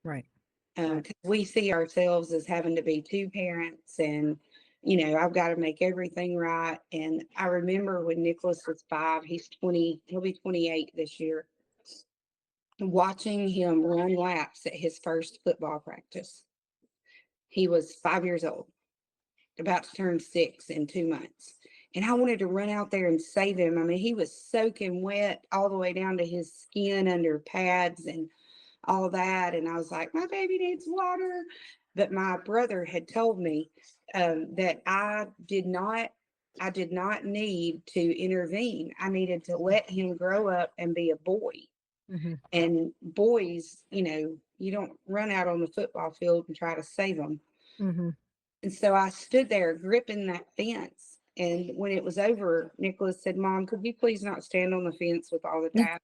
Right. 'Cause we see ourselves as having to be two parents and, I've got to make everything right. And I remember when Nicholas was 5, he's 20, he'll be 28 this year, watching him run laps at his first football practice. He was 5 years old, about to turn 6 in 2 months. And I wanted to run out there and save him. I mean, he was soaking wet all the way down to his skin under pads and all that. And I was like, my baby needs water. But my brother had told me that I did not need to intervene. I needed to let him grow up and be a boy. Hmm. And boys, you don't run out on the football field and try to save them. Hmm. And so I stood there gripping that fence. And when it was over, Nicholas said, Mom, could you please not stand on the fence with all the dads?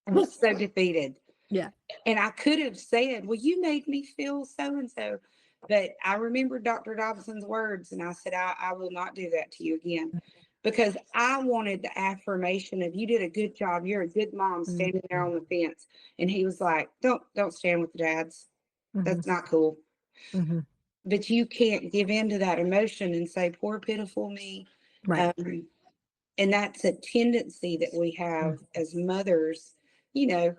I was so defeated. Yeah. And I could have said, well, you made me feel so and so. But I remembered Dr. Dobson's words, and I said, I will not do that to you again. Because I wanted the affirmation of you did a good job. You're a good mom standing there on the fence. And he was like, don't stand with the dads. Hmm. That's not cool. Hmm. But you can't give in to that emotion and say, poor pitiful me. Right. Um, and that's a tendency that we have as mothers, you know,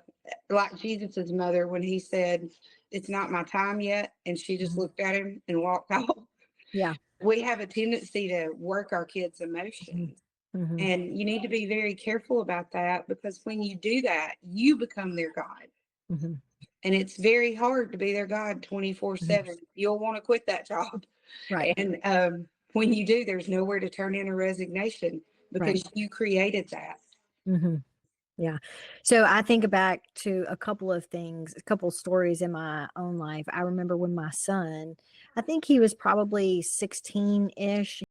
like Jesus's mother when he said, it's not my time yet. And she just Mhm. looked at him and walked off. Yeah. We have a tendency to work our kids' emotions. Hmm. And you need to be very careful about that because when you do that, you become their God. Hmm. And it's very hard to be their God Hmm. 24/7. You'll want to quit that job. Right. And when you do, there's nowhere to turn in a resignation Right. because you created that. Hmm. Yeah. So I think back to a couple of things, a couple of stories in my own life. I remember when my son, I think he was probably 16-ish.